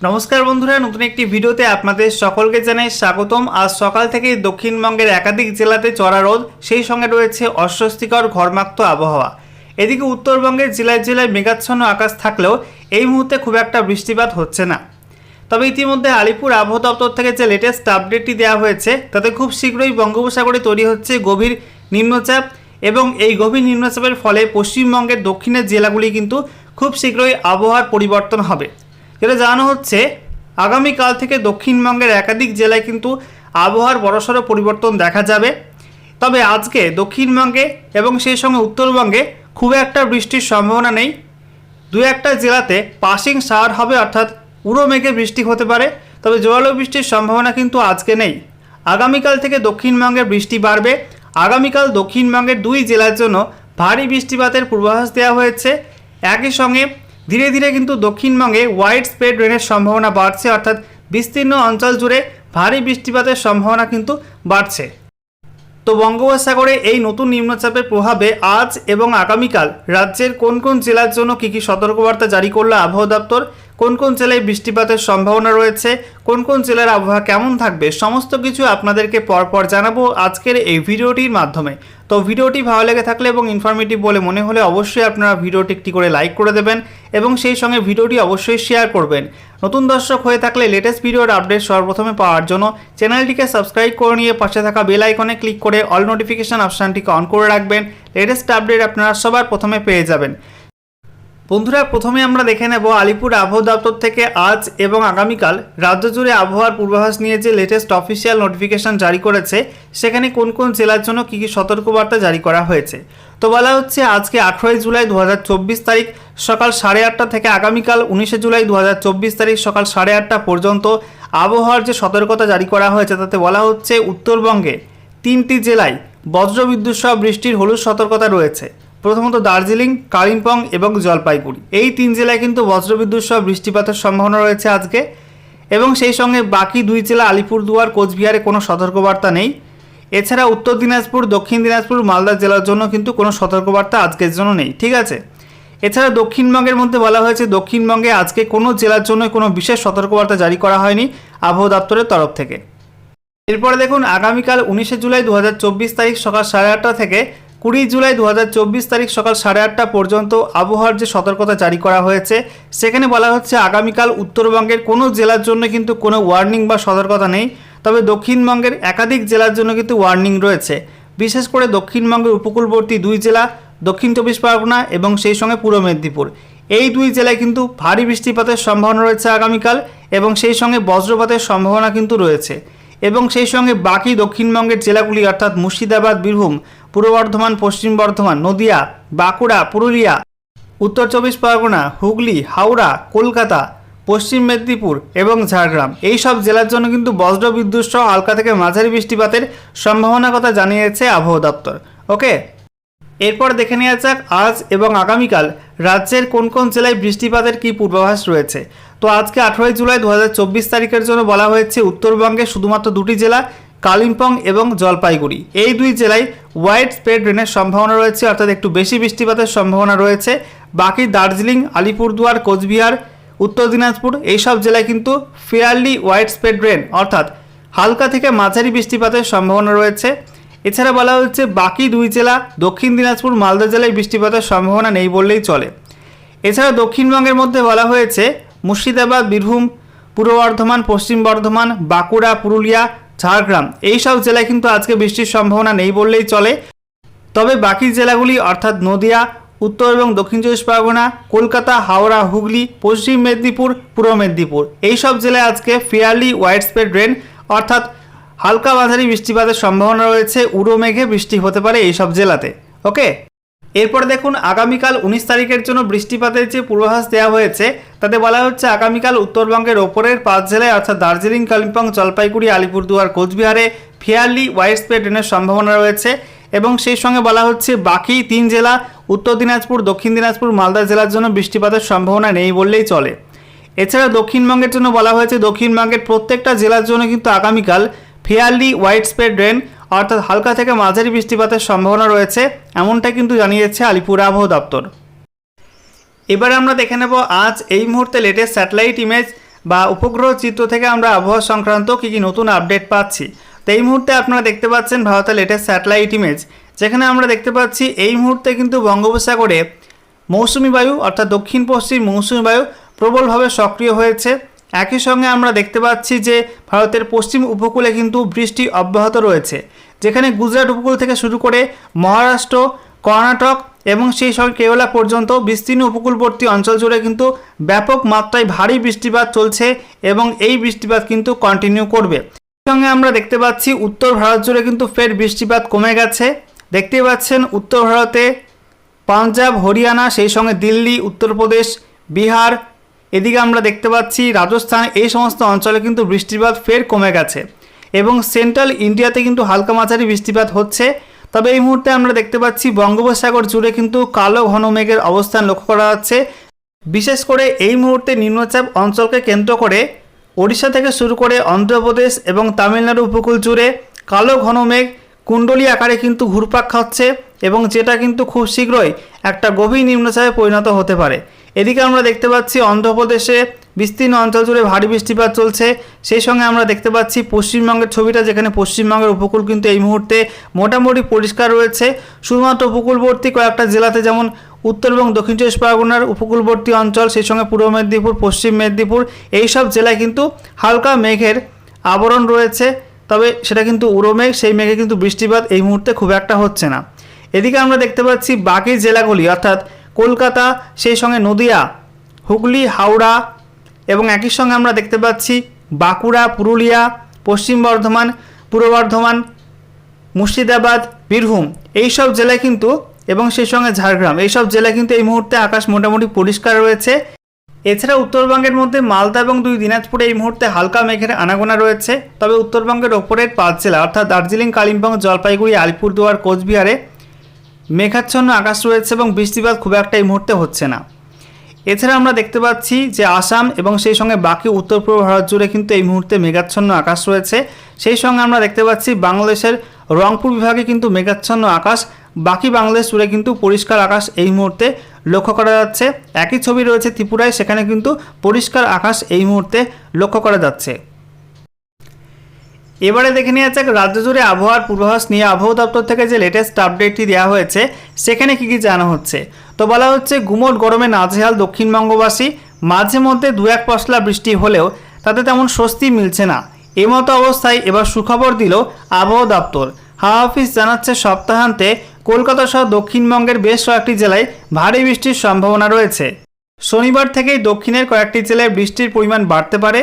নমস্কার বন্ধুরা, নতুন একটি ভিডিওতে আপনাদের সকলকে জানাই স্বাগতম। আজ সকাল থেকেই দক্ষিণবঙ্গের একাধিক জেলাতে চড়া রোদ, সেই সঙ্গে রয়েছে অস্বস্তিকর ঘর্মাক্ত আবহাওয়া। এদিকে উত্তরবঙ্গের জেলায় জেলায় মেঘাচ্ছন্ন আকাশ থাকলেও এই মুহূর্তে খুব একটা বৃষ্টিপাত হচ্ছে না। তবে ইতিমধ্যে আলিপুর আবহাওয়া দপ্তর থেকে যে লেটেস্ট আপডেটটি দেওয়া হয়েছে তাতে খুব শীঘ্রই বঙ্গোপসাগরে তৈরি হচ্ছে গভীর নিম্নচাপ, এবং এই গভীর নিম্নচাপের ফলে পশ্চিমবঙ্গের দক্ষিণের জেলাগুলি কিন্তু খুব শীঘ্রই আবহাওয়ার পরিবর্তন হবে। যেটা জানানো হচ্ছে আগামীকাল থেকে দক্ষিণবঙ্গের একাধিক জেলায় কিন্তু আবহাওয়ার বড়সড় পরিবর্তন দেখা যাবে। তবে আজকে দক্ষিণবঙ্গে এবং সেই সঙ্গে উত্তরবঙ্গে খুব একটা বৃষ্টির সম্ভাবনা নেই। দু একটা জেলাতে পাসিং শাওয়ার হবে, অর্থাৎ উড়ো মেঘে বৃষ্টি হতে পারে, তবে জোরালো বৃষ্টির সম্ভাবনা কিন্তু আজকে নেই। আগামীকাল থেকে দক্ষিণবঙ্গে বৃষ্টি বাড়বে। আগামীকাল দক্ষিণবঙ্গের দুই জেলার জন্য ভারী বৃষ্টিপাতের পূর্বাভাস দেওয়া হয়েছে। একই সঙ্গে ধীরে ধীরে কিন্তু দক্ষিণবঙ্গে ওয়াইড স্প্রেড রেনের সম্ভাবনা বাড়ছে, অর্থাৎ বিস্তীর্ণ অঞ্চল জুড়ে ভারী বৃষ্টিপাতের সম্ভাবনা কিন্তু বাড়ছে। তো বঙ্গোপসাগরে এই নতুন নিম্নচাপের প্রভাবে আজ এবং আগামীকাল রাজ্যের কোন কোন জেলার জন্য কী কী সতর্কবার্তা জারি করলো আবহাওয়া দপ্তর, কোন কোন জেলায় বৃষ্টিপাতের সম্ভাবনা রয়েছে, কোন কোন জেলার আবহাওয়া কেমন থাকবে, সমস্ত কিছু আপনাদেরকে পরপর জানাবো আজকের এই ভিডিওটির মাধ্যমে। তো ভিডিওটি ভালো লেগে থাকলে এবং ইনফরমেটিভ বলে মনে হলে অবশ্যই আপনারা ভিডিওটি একটি করে লাইক করে দেবেন এবং সেই সঙ্গে ভিডিওটি অবশ্যই শেয়ার করবেন। নতুন দর্শক হয়ে থাকলে লেটেস্ট ভিডিওর আপডেট সর্বপ্রথমে পাওয়ার জন্য চ্যানেলটিকে সাবস্ক্রাইব করে নিয়ে পাশে থাকা বেল আইকনে ক্লিক করে অল নোটিফিকেশন অপশানটিকে অন করে রাখবেন। লেটেস্ট আপডেট আপনারা সবার প্রথমে পেয়ে যাবেন। বন্ধুরা, প্রথমে আমরা দেখে নেব আলিপুর আবহাওয়া দপ্তর থেকে আজ এবং আগামীকাল রাজ্য জুড়ে আবহাওয়ার পূর্বাভাস নিয়ে যে লেটেস্ট অফিসিয়াল নোটিফিকেশন জারি করেছে সেখানে কোন কোন জেলার জন্য কী কী সতর্কবার্তা জারি করা হয়েছে। তো বলা হচ্ছে আজকে 18 জুলাই 2024 তারিখ সকাল 8:30 থেকে আগামীকাল 19 জুলাই 2024 তারিখ সকাল 8:30 পর্যন্ত আবহাওয়ার যে সতর্কতা জারি করা হয়েছে তাতে বলা হচ্ছে উত্তরবঙ্গে 3টি জেলায় বজ্রবিদ্যুৎ সহ বৃষ্টির হলুদ সতর্কতা রয়েছে। প্রথমত দার্জিলিং, কালিম্পং এবং জলপাইগুড়ি, এই 3 জেলায় কিন্তু বজ্রবিদ্যুৎ সহ বৃষ্টিপাতের সম্ভাবনা রয়েছে আজকে। এবং সেই সঙ্গে বাকি 2 জেলা আলিপুরদুয়ার, কোচবিহারে কোনো সতর্কবার্তা নেই। এছাড়া উত্তর দিনাজপুর, দক্ষিণ দিনাজপুর, মালদা জেলার জন্য কিন্তু কোনো সতর্কবার্তা আজকের জন্য নেই, ঠিক আছে। এছাড়া দক্ষিণবঙ্গের মধ্যে বলা হয়েছে দক্ষিণবঙ্গে আজকে কোনো জেলার জন্য কোনো বিশেষ সতর্কবার্তা জারি করা হয়নি আবহাওয়া দপ্তরের তরফ থেকে। এরপরে দেখুন আগামীকাল 19 জুলাই 2024 তারিখ সকাল 8:30 থেকে 20 জুলাই 2024 তারিখ সকাল 8:30 পর্যন্ত আবহাওয়ার যে সতর্কতা জারি করা হয়েছে সেখানে বলা হচ্ছে আগামীকাল উত্তরবঙ্গের কোনো জেলার জন্য কিন্তু কোনো ওয়ার্নিং বা সতর্কতা নেই, তবে দক্ষিণবঙ্গের একাধিক জেলার জন্য কিন্তু ওয়ার্নিং রয়েছে। বিশেষ করে দক্ষিণবঙ্গের উপকূলবর্তী 2 জেলা দক্ষিণ 24 পরগনা এবং সেই সঙ্গে পূর্ব মেদিনীপুর, এই 2 জেলায় কিন্তু ভারী বৃষ্টিপাতের সম্ভাবনা রয়েছে আগামীকাল এবং সেই সঙ্গে বজ্রপাতের সম্ভাবনা কিন্তু রয়েছে। এবং সেই সঙ্গে বাকি দক্ষিণবঙ্গের জেলাগুলি অর্থাৎ মুর্শিদাবাদ, বীরভূম, পূর্ব বর্ধমান, পশ্চিম বর্ধমান, নদিয়া, বাঁকুড়া, পুরুলিয়া, উত্তর 24 পরগনা, হুগলি, হাওড়া, কলকাতা, পশ্চিম মেদিনীপুর এবং ঝাড়গ্রাম, এই সব জেলার জন্য কিন্তু বজ্রবিদ্যুৎ সহ হালকা থেকে মাঝারি বৃষ্টিপাতের সম্ভাবনার কথা জানিয়েছে আবহাওয়া দপ্তর। ওকে, এরপর দেখে নেওয়া যাক আজ এবং আগামীকাল রাজ্যের কোন কোন জেলায় বৃষ্টিপাতের কী পূর্বাভাস রয়েছে। তো আজকে 18 জুলাই 2024 তারিখের জন্য বলা হয়েছে উত্তরবঙ্গে শুধুমাত্র 2টি জেলা কালিম্পং এবং জলপাইগুড়ি, এই 2 জেলায় ওয়াইড স্প্রেড রেনের সম্ভাবনা রয়েছে, অর্থাৎ একটু বেশি বৃষ্টিপাতের সম্ভাবনা রয়েছে। বাকি দার্জিলিং, আলিপুরদুয়ার, কোচবিহার, উত্তর দিনাজপুর, এইসব জেলায় কিন্তু ফেয়ারলি ওয়াইড স্প্রেড রেন অর্থাৎ হালকা থেকে মাঝারি বৃষ্টিপাতের সম্ভাবনা রয়েছে। এছাড়া বলা হচ্ছে বাকি 2 জেলা দক্ষিণ দিনাজপুর, মালদা জেলায় বৃষ্টিপাতের সম্ভাবনা নেই বললেই চলে। এছাড়া দক্ষিণবঙ্গের মধ্যে বলা হয়েছে মুর্শিদাবাদ, বীরভূম, পূর্ব বর্ধমান, পশ্চিম বর্ধমান, বাঁকুড়া, পুরুলিয়া, ঝাড়গ্রাম, এই সব জেলায় কিন্তু আজকে বৃষ্টির সম্ভাবনা নেই বললেই চলে। তবে বাকি জেলাগুলি অর্থাৎ নদিয়া, উত্তর এবং দক্ষিণ 24 পরগনা, কলকাতা, হাওড়া, হুগলি, পশ্চিম মেদিনীপুর, পূর্ব মেদিনীপুর, এই সব জেলায় আজকে ফেয়ারলি ওয়াইড স্প্রেড রেন অর্থাৎ হালকা মাঝারি বৃষ্টিপাতের সম্ভাবনা রয়েছে, উড়ো মেঘে বৃষ্টি হতে পারে এই সব জেলাতে। ওকে, এরপর দেখুন আগামীকাল 19 তারিখের জন্য বৃষ্টিপাতের যে পূর্বাভাস দেওয়া হয়েছে তাতে বলা হচ্ছে আগামীকাল উত্তরবঙ্গের ওপরের 5 জেলায় অর্থাৎ দার্জিলিং, কালিম্পং, জলপাইগুড়ি, আলিপুরদুয়ার, কোচবিহারে ফেয়ারলি ওয়াইড স্প্রেড রেনের সম্ভাবনা রয়েছে। এবং সেই সঙ্গে বলা হচ্ছে বাকি 3 জেলা উত্তর দিনাজপুর, দক্ষিণ দিনাজপুর, মালদা জেলার জন্য বৃষ্টিপাতের সম্ভাবনা নেই বললেই চলে। এছাড়া দক্ষিণবঙ্গের জন্য বলা হয়েছে দক্ষিণবঙ্গের প্রত্যেকটা জেলার জন্য কিন্তু আগামীকাল ফেয়ারলি ওয়াইড স্প্রেড রেন অর্থাৎ হালকা থেকে মাঝারি বৃষ্টিপাতের সম্ভাবনা রয়েছে, এমনটা কিন্তু জানিয়েছে আলিপুর আবহাওয়া দপ্তর। এবারে আমরা দেখে নেব আজ এই মুহূর্তে লেটেস্ট স্যাটেলাইট ইমেজ বা উপগ্রহ চিত্র থেকে আমরা আবহাওয়া সংক্রান্ত কী কী নতুন আপডেট পাচ্ছি। তো এই মুহূর্তে আপনারা দেখতে পাচ্ছেন ভারতের লেটেস্ট স্যাটেলাইট ইমেজ, যেখানে আমরা দেখতে পাচ্ছি এই মুহূর্তে কিন্তু বঙ্গোপসাগরে মৌসুমি বায়ু অর্থাৎ দক্ষিণ পশ্চিম মৌসুমি বায়ু প্রবলভাবে সক্রিয় হয়েছে। একই সঙ্গে আমরা দেখতে পাচ্ছি যে ভারতের পশ্চিম উপকূলে কিন্তু বৃষ্টি অব্যাহত রয়েছে, যেখানে গুজরাট উপকূল থেকে শুরু করে মহারাষ্ট্র, কর্ণাটক এবং সেই সঙ্গে কেরালা পর্যন্ত বিস্তীর্ণ উপকূলবর্তী অঞ্চল জুড়ে কিন্তু ব্যাপক মাত্রায় ভারী বৃষ্টিপাত চলছে এবং এই বৃষ্টিপাত কিন্তু কন্টিনিউ করবে। সঙ্গে আমরা দেখতে পাচ্ছি উত্তর ভারত জুড়ে কিন্তু ফের বৃষ্টিপাত কমে গেছে। দেখতে পাচ্ছেন উত্তর ভারতে পাঞ্জাব, হরিয়ানা, সেই সঙ্গে দিল্লি, উত্তরপ্রদেশ, বিহার, এদিকে আমরা দেখতে পাচ্ছি রাজস্থান, এই সমস্ত অঞ্চলে কিন্তু বৃষ্টিপাত ফের কমে গেছে এবং সেন্ট্রাল ইন্ডিয়াতে কিন্তু হালকা মাঝারি বৃষ্টিপাত হচ্ছে। তবে এই মুহূর্তে আমরা দেখতে পাচ্ছি বঙ্গোপসাগর জুড়ে কিন্তু কালো ঘন মেঘের অবস্থান লক্ষ্য করা যাচ্ছে। বিশেষ করে এই মুহূর্তে নিম্নচাপ অঞ্চলকে কেন্দ্র করে ওড়িশা থেকে শুরু করে অন্ধ্রপ্রদেশ এবং তামিলনাড়ু উপকূল জুড়ে কালো ঘন মেঘ কুণ্ডলী আকারে কিন্তু ঘুরপাক খাচ্ছে এবং যেটা কিন্তু খুব শীঘ্রই একটা গভীর নিম্নচাপে পরিণত হতে পারে। এদিকে আমরা দেখতে পাচ্ছি অন্ধ্রপ্রদেশে বিস্তীর্ণ অঞ্চল জুড়ে ভারী বৃষ্টিপাত চলছে। সেই সঙ্গে আমরা দেখতে পাচ্ছি পশ্চিমবঙ্গের ছবিটা, যেখানে পশ্চিমবঙ্গের উপকূল কিন্তু এই মুহূর্তে মোটামুটি পরিষ্কার রয়েছে। শুধুমাত্র উপকূলবর্তী কয়েকটা জেলাতে, যেমন উত্তর এবং দক্ষিণ চব্বিশ পরগনার উপকূলবর্তী অঞ্চল, সেই সঙ্গে পূর্ব মেদিনীপুর, পশ্চিম মেদিনীপুর, এই সব জেলায় কিন্তু হালকা মেঘের আবরণ রয়েছে। তবে সেটা কিন্তু উড়ো মেঘ, সেই মেঘে কিন্তু বৃষ্টিপাত এই মুহূর্তে খুব একটা হচ্ছে না। এদিকে আমরা দেখতে পাচ্ছি বাকি জেলাগুলি অর্থাৎ কলকাতা, সেই সঙ্গে নদিয়া, হুগলি, হাওড়া এবং একই সঙ্গে আমরা দেখতে পাচ্ছি বাঁকুড়া, পুরুলিয়া, পশ্চিম বর্ধমান, পূর্ব বর্ধমান, মুর্শিদাবাদ, বীরভূম, এই সব জেলায় কিন্তু এবং সেই সঙ্গে ঝাড়গ্রাম, এই সব জেলায় কিন্তু এই মুহূর্তে আকাশ মোটামুটি পরিষ্কার রয়েছে। এছাড়া উত্তরবঙ্গের মধ্যে মালদা এবং 2 দিনাজপুরে এই মুহূর্তে হালকা মেঘের আনাগোনা রয়েছে। তবে উত্তরবঙ্গের ওপরের 5 জেলা অর্থাৎ দার্জিলিং, কালিম্পং, জলপাইগুড়ি, আলিপুরদুয়ার, কোচবিহারে মেঘাচ্ছন্ন আকাশ রয়েছে এবং বৃষ্টিপাত খুব একটা এই মুহূর্তে হচ্ছে না। এছাড়া আমরা দেখতে পাচ্ছি যে আসাম এবং সেই সঙ্গে বাকি উত্তর পূর্ব ভারত জুড়ে কিন্তু এই মুহূর্তে মেঘাচ্ছন্ন আকাশ রয়েছে। সেই সঙ্গে আমরা দেখতে পাচ্ছি বাংলাদেশের রংপুর বিভাগে কিন্তু মেঘাচ্ছন্ন আকাশ, বাকি বাংলাদেশ জুড়ে কিন্তু পরিষ্কার আকাশ এই মুহূর্তে লক্ষ্য করা যাচ্ছে। একই ছবি রয়েছে ত্রিপুরায়, সেখানে কিন্তু পরিষ্কার আকাশ এই মুহূর্তে লক্ষ্য করা যাচ্ছে। এবারে দেখে নেওয়া যাক রাজ্য জুড়ে আবহাওয়ার পূর্বাভাস নিয়ে আবহাওয়া দপ্তর থেকে যে লেটেস্ট আপডেটটি দেওয়া হয়েছে সেখানে কী কী জানা হচ্ছে। তো বলা হচ্ছে গুমোট গরমে নাজেহাল দক্ষিণবঙ্গবাসী, মাঝে মধ্যে 2-1 পশলা বৃষ্টি হলেও তাতে তেমন স্বস্তি মিলছে না। এমতো অবস্থায় এবার সুখবর দিল আবহাওয়া দপ্তর। হাওয়া অফিস জানাচ্ছে সপ্তাহান্তে কলকাতা সহ দক্ষিণবঙ্গের বেশ কয়েকটি জেলায় ভারী বৃষ্টির সম্ভাবনা রয়েছে। শনিবার থেকেই দক্ষিণের কয়েকটি জেলায় বৃষ্টির পরিমাণ বাড়তে পারে,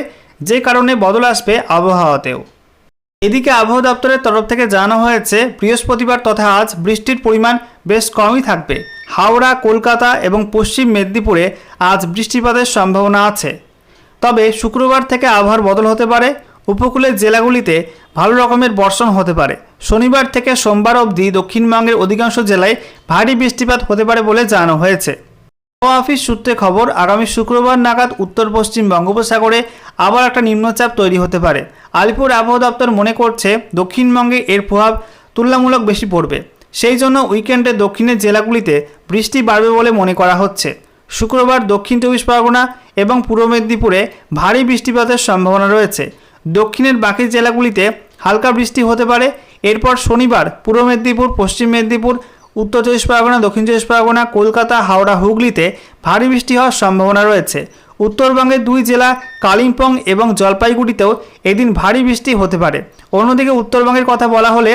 যে কারণে বদল আসবে আবহাওয়াতেও। এদিকে আবহাওয়া দপ্তরের তরফ থেকে জানানো হয়েছে বৃহস্পতিবার তথা আজ বৃষ্টির পরিমাণ বেশ কমই থাকবে। হাওড়া, কলকাতা এবং পশ্চিম মেদিনীপুরে আজ বৃষ্টিপাতের সম্ভাবনা আছে। তবে শুক্রবার থেকে আবহাওয়ার বদল হতে পারে। উপকূলের জেলাগুলিতে ভালো রকমের বর্ষণ হতে পারে। শনিবার থেকে সোমবার অবধি দক্ষিণবঙ্গের অধিকাংশ জেলায় ভারী বৃষ্টিপাত হতে পারে বলে জানানো হয়েছে। আবহাওয়া অফিস সূত্রে খবর, আগামী শুক্রবার নাগাদ উত্তর পশ্চিম বঙ্গোপসাগরে আবার একটা নিম্নচাপ তৈরি হতে পারে। আলিপুর আবহাওয়া দপ্তর মনে করছে দক্ষিণবঙ্গে এর প্রভাব তুলনামূলক বেশি পড়বে। সেই জন্য উইকেন্ডে দক্ষিণের জেলাগুলিতে বৃষ্টি বাড়বে বলে মনে করা হচ্ছে। শুক্রবার দক্ষিণ চব্বিশ পরগনা এবং পূর্ব মেদিনীপুরে ভারী বৃষ্টিপাতের সম্ভাবনা রয়েছে। দক্ষিণের বাকি জেলাগুলিতে হালকা বৃষ্টি হতে পারে। এরপর শনিবার পূর্ব মেদিনীপুর, পশ্চিম মেদিনীপুর, উত্তর চব্বিশ পরগনা, দক্ষিণ চব্বিশ পরগনা, কলকাতা, হাওড়া, হুগলিতে ভারী বৃষ্টি হওয়ার সম্ভাবনা রয়েছে। উত্তরবঙ্গের 2 জেলা কালিম্পং এবং জলপাইগুড়িতেও এদিন ভারী বৃষ্টি হতে পারে। অন্যদিকে উত্তরবঙ্গের কথা বলা হলে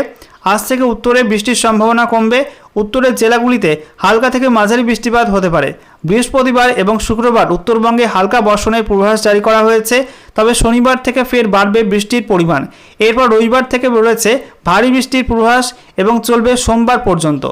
আজ থেকে উত্তরে বৃষ্টির সম্ভাবনা কমবে। উত্তরের জেলাগুলিতে হালকা থেকে মাঝারি বৃষ্টিপাত হতে পারে। বৃহস্পতিবার এবং শুক্রবার উত্তরবঙ্গে হালকা বর্ষণের পূর্বাভাস জারি করা হয়েছে। তবে শনিবার থেকে ফের বাড়বে বৃষ্টির পরিমাণ। এরপর রবিবার থেকে রয়েছে ভারী বৃষ্টির পূর্বাভাস এবং চলবে সোমবার পর্যন্ত।